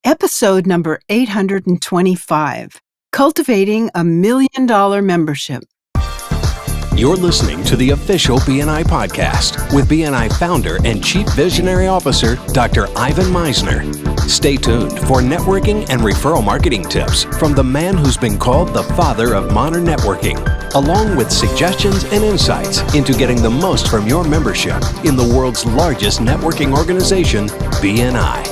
Episode number 825, Cultivating a $1 Million Membership. You're listening to the official BNI podcast with BNI founder and Chief Visionary Officer, Dr. Ivan Misner. Stay tuned for networking and referral marketing tips from the man who's been called the father of modern networking, along with suggestions and insights into getting the most from your membership in the world's largest networking organization, BNI.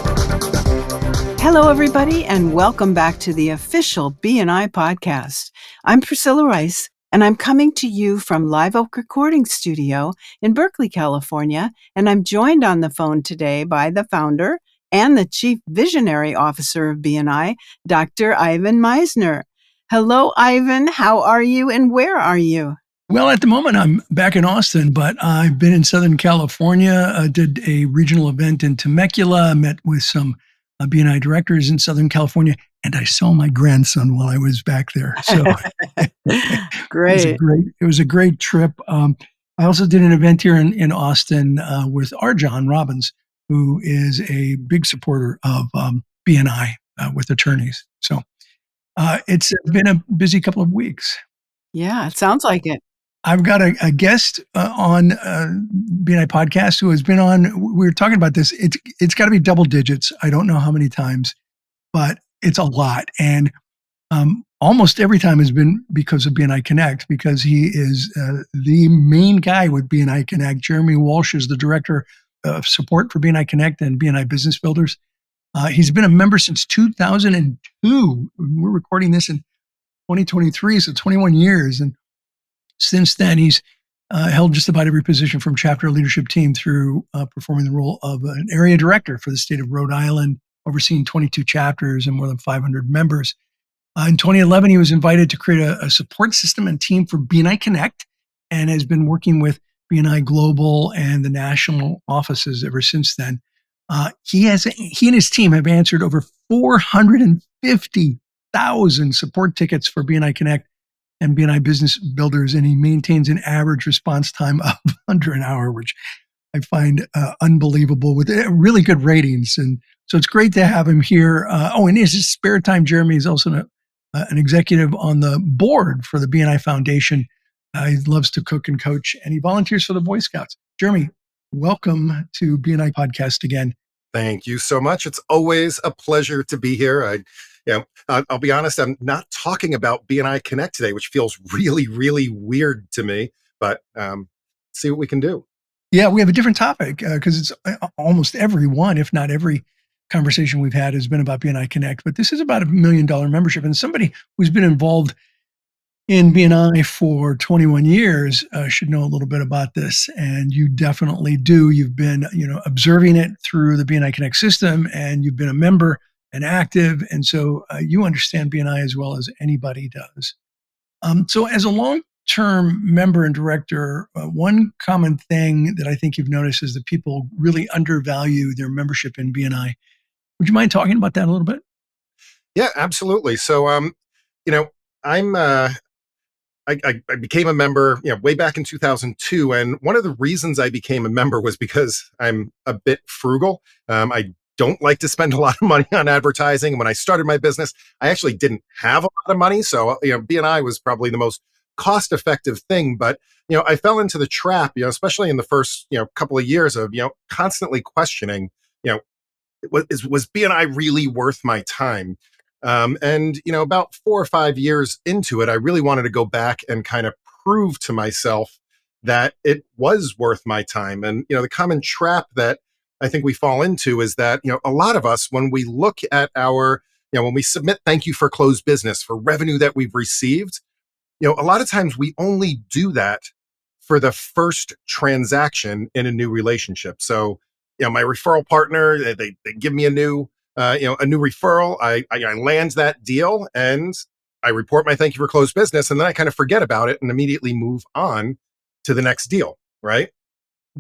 Hello, everybody, and welcome back to the official BNI podcast. I'm Priscilla Rice, and I'm coming to you from Live Oak Recording Studio in Berkeley, California, and I'm joined on the phone today by the founder and the Chief Visionary Officer of BNI, Dr. Ivan Misner. Hello, Ivan. How are you, and where are you? Well, at the moment, I'm back in Austin, but I've been in Southern California, did a regional event in Temecula, met with some BNI directors in Southern California, and I saw my grandson while I was back there. So Great. It was a great trip. I also did an event here in Austin with our John Robbins, who is a big supporter of BNI with attorneys. So it's been a busy couple of weeks. Yeah, it sounds like it. I've got a guest on BNI podcast who has been on. We were talking about this. It's got to be double digits. I don't know how many times, but it's a lot. And almost every time has been because of BNI Connect, because he is the main guy with BNI Connect. Jeremy Walsh is the director of support for BNI Connect and BNI Business Builders. He's been a member since 2002. We're recording this in 2023, so 21 years. And since then, he's held just about every position from chapter leadership team through performing the role of an area director for the state of Rhode Island, overseeing 22 chapters and more than 500 members. In 2011, he was invited to create a support system and team for BNI Connect and has been working with BNI Global and the national offices ever since then. He and his team have answered over 450,000 support tickets for BNI Connect and BNI Business Builders, and he maintains an average response time of under an hour, which I find unbelievable with really good ratings. And so it's great to have him here. In his spare time, Jeremy is also an executive on the board for the BNI Foundation. He loves to cook and coach, and he volunteers for the Boy Scouts. Jeremy, welcome to BNI Podcast again. Thank you so much. It's always a pleasure to be here. I'll be honest, I'm not talking about BNI Connect today, which feels really, really weird to me, but see what we can do. Yeah, we have a different topic because it's almost every one, if not every conversation we've had has been about BNI Connect, but this is about $1 million membership. And somebody who's been involved in BNI for 21 years should know a little bit about this. And you definitely do. You've been, observing it through the BNI Connect system, and you've been a member and active. And so you understand BNI as well as anybody does. So as a long-term member and director, one common thing that I think you've noticed is that people really undervalue their membership in BNI. Would you mind talking about that a little bit? Yeah, absolutely. So, I became a member, way back in 2002. And one of the reasons I became a member was because I'm a bit frugal. I don't like to spend a lot of money on advertising. When I started my business, I actually didn't have a lot of money. So, BNI was probably the most cost-effective thing. But, I fell into the trap, especially in the first, couple of years of, constantly questioning, was BNI really worth my time? About 4 or 5 years into it, I really wanted to go back and kind of prove to myself that it was worth my time. And, the common trap that I think we fall into is that, a lot of us, when we look at when we submit thank you for closed business for revenue that we've received, a lot of times we only do that for the first transaction in a new relationship. So, my referral partner, they give me a new referral. I land that deal and I report my thank you for closed business. And then I kind of forget about it and immediately move on to the next deal. Right.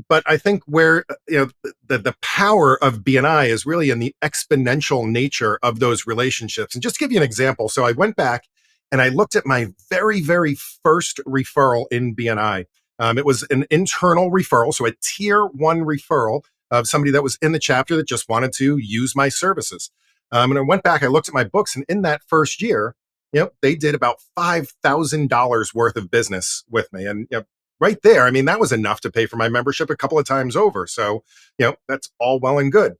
But I think where, the power of BNI is really in the exponential nature of those relationships. And just to give you an example. So I went back and I looked at my very, very first referral in BNI. It was an internal referral. So a tier 1 referral of somebody that was in the chapter that just wanted to use my services. And I went back, I looked at my books, and in that first year, they did about $5,000 worth of business with me. And right there, I mean, that was enough to pay for my membership a couple of times over. So, that's all well and good.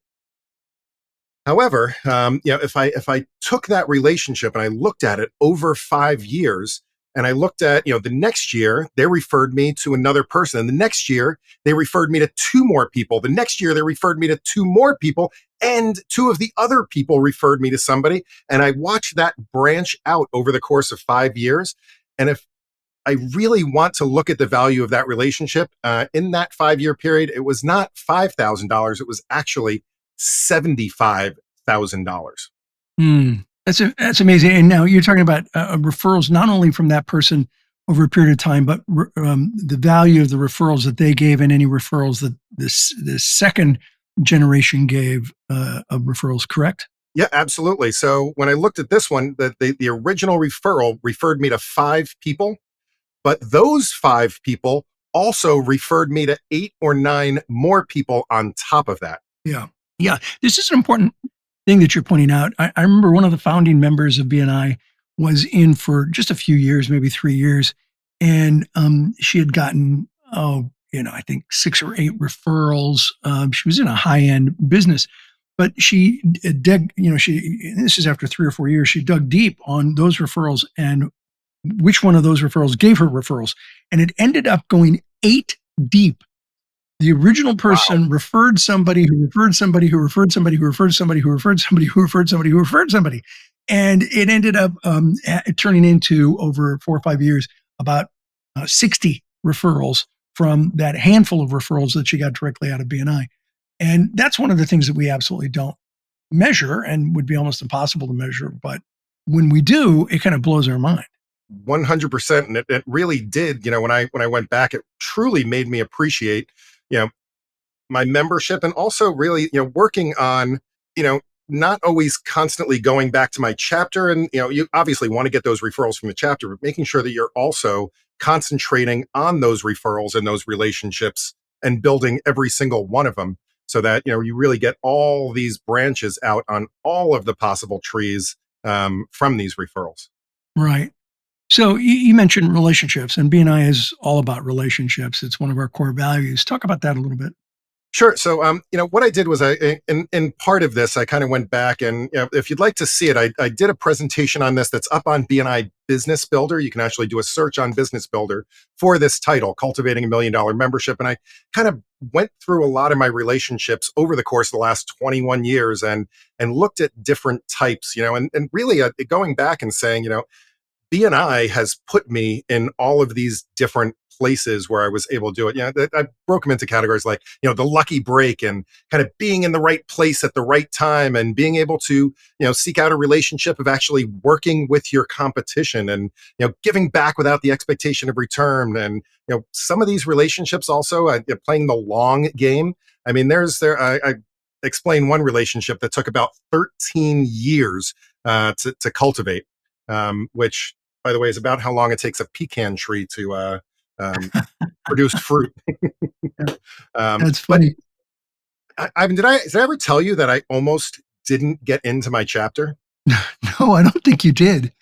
However, if I took that relationship and I looked at it over 5 years, and I looked at the next year they referred me to another person, and the next year they referred me to two more people. The next year they referred me to two more people, and two of the other people referred me to somebody. And I watched that branch out over the course of 5 years. And if I really want to look at the value of that relationship in that 5 year period, it was not $5,000. It was actually $75,000. That's amazing. And now you're talking about referrals, not only from that person over a period of time, but the value of the referrals that they gave, and any referrals that the second generation gave of referrals. Correct? Yeah, absolutely. So when I looked at this one, the original referral referred me to five people, but those five people also referred me to 8 or 9 more people on top of that. Yeah. Yeah. This is an important thing that you're pointing out. I remember one of the founding members of BNI was in for just a few years, maybe 3 years. And she had gotten, I think 6 or 8 referrals. She was in a high-end business, but she dug, this is after 3 or 4 years, she dug deep on those referrals and which one of those referrals gave her referrals. And it ended up going 8 deep. The original person referred somebody who referred somebody who referred somebody who referred somebody who referred somebody who referred somebody who referred somebody. And it ended up turning into, over 4 or 5 years, about 60 referrals from that handful of referrals that she got directly out of BNI. And that's one of the things that we absolutely don't measure and would be almost impossible to measure. But when we do, it kind of blows our mind. 100%. And it really did, when I went back, it truly made me appreciate, my membership, and also really, working on, not always constantly going back to my chapter. And, you obviously want to get those referrals from the chapter, but making sure that you're also concentrating on those referrals and those relationships and building every single one of them, so that, you really get all these branches out on all of the possible trees from these referrals. Right. So you mentioned relationships, and BNI is all about relationships. It's one of our core values. Talk about that a little bit. Sure. So, what I did was in part of this, I kind of went back, and if you'd like to see it, I did a presentation on this that's up on BNI Business Builder. You can actually do a search on Business Builder for this title, Cultivating $1 Million Membership. And I kind of went through a lot of my relationships over the course of the last 21 years and looked at different types, and really going back and saying, BNI has put me in all of these different places where I was able to do it. I broke them into categories like, the lucky break, and kind of being in the right place at the right time, and being able to, seek out a relationship of actually working with your competition, and, giving back without the expectation of return. And, some of these relationships also playing the long game. I mean, I explained one relationship that took about 13 years to cultivate, which, by the way, is about how long it takes a pecan tree to produce fruit. That's funny. Did I ever tell you that I almost didn't get into my chapter? No, I don't think you did.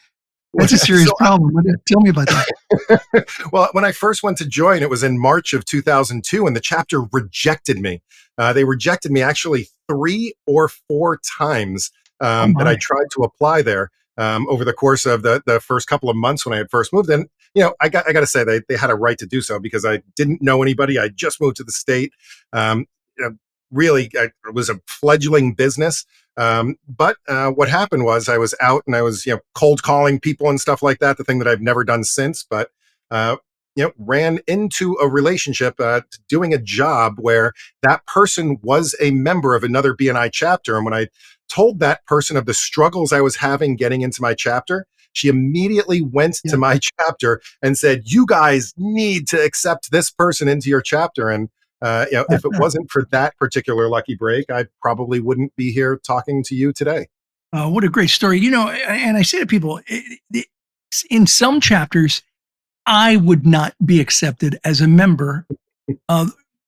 That's a serious problem. Tell me about that. Well, when I first went to join, it was in March of 2002, and the chapter rejected me. They rejected me actually 3 or 4 times that I tried to apply there. Over the course of the first couple of months when I had first moved in, I got to say they had a right to do so, because I didn't know anybody. I just moved to the state. Really, it was a fledgling business. But what happened was I was out, and I was, cold calling people and stuff like that, the thing that I've never done since. But, ran into a relationship doing a job where that person was a member of another BNI chapter. And when I told that person of the struggles I was having getting into my chapter, she immediately went to my chapter and said, "You guys need to accept this person into your chapter." And if it wasn't for that particular lucky break, I probably wouldn't be here talking to you today. What a great story. And I say to people, in some chapters, I would not be accepted as a member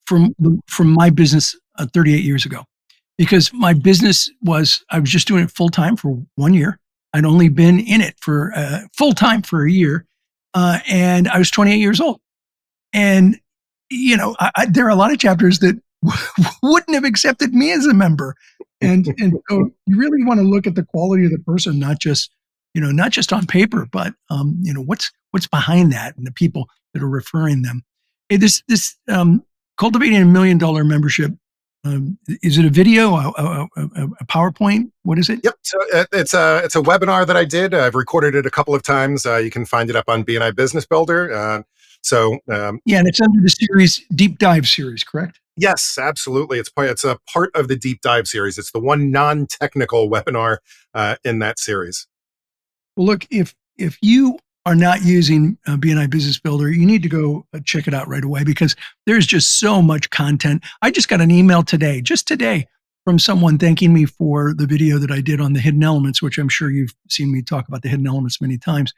from my business 38 years ago, because my business I was just doing it full time for 1 year. I'd only been in it for full time for a year. And I was 28 years old. And, there are a lot of chapters that wouldn't have accepted me as a member. And so you really want to look at the quality of the person, not just on paper, but, what's behind that and the people that are referring them. Hey, this cultivating $1 million membership, is it a video, a PowerPoint? What is it? Yep. So it's a webinar that I did. I've recorded it a couple of times. You can find it up on BNI Business Builder. Yeah, and it's under the series Deep Dive series, correct? Yes, absolutely. It's a part of the deep dive series. It's the one non-technical webinar in that series. Well, look, if you are not using BNI Business Builder, you need to go check it out right away, because there's just so much content. I just got an email just today, from someone thanking me for the video that I did on the hidden elements, which I'm sure you've seen me talk about the hidden elements many times.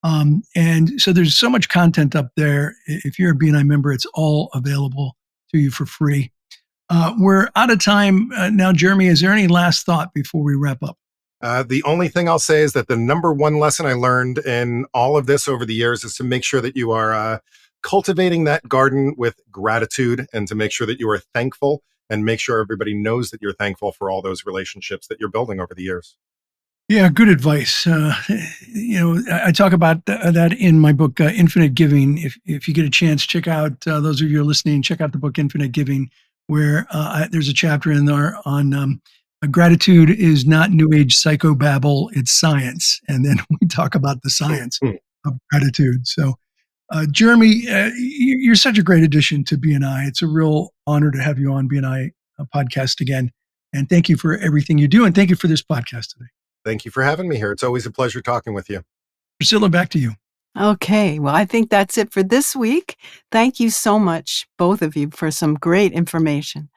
And so there's so much content up there. If you're a BNI member, it's all available to you for free. We're out of time now. Jeremy, is there any last thought before we wrap up? The only thing I'll say is that the number one lesson I learned in all of this over the years is to make sure that you are cultivating that garden with gratitude, and to make sure that you are thankful, and make sure everybody knows that you're thankful for all those relationships that you're building over the years. Yeah, good advice. I talk about that in my book, Infinite Giving. If you get a chance, check out, those of you who are listening, check out the book, Infinite Giving, where there's a chapter in there on gratitude is not new age psychobabble, it's science. And then we talk about the science of gratitude. So, Jeremy, you're such a great addition to BNI. It's a real honor to have you on BNI podcast again. And thank you for everything you do. And thank you for this podcast today. Thank you for having me here. It's always a pleasure talking with you. Priscilla, back to you. Okay, well, I think that's it for this week. Thank you so much, both of you, for some great information.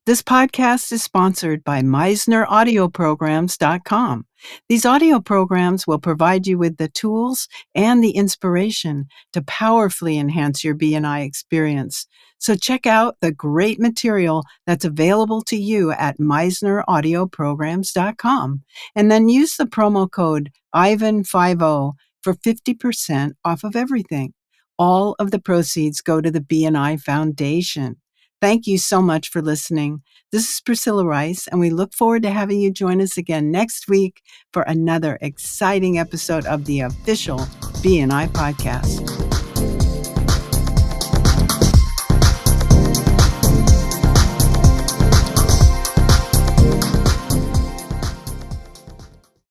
This podcast is sponsored by MeisnerAudioPrograms.com. These audio programs will provide you with the tools and the inspiration to powerfully enhance your BNI experience. So check out the great material that's available to you at MeisnerAudioPrograms.com, and then use the promo code IVAN50 for 50% off of everything. All of the proceeds go to the BNI Foundation. Thank you so much for listening. This is Priscilla Rice, and we look forward to having you join us again next week for another exciting episode of the official BNI podcast.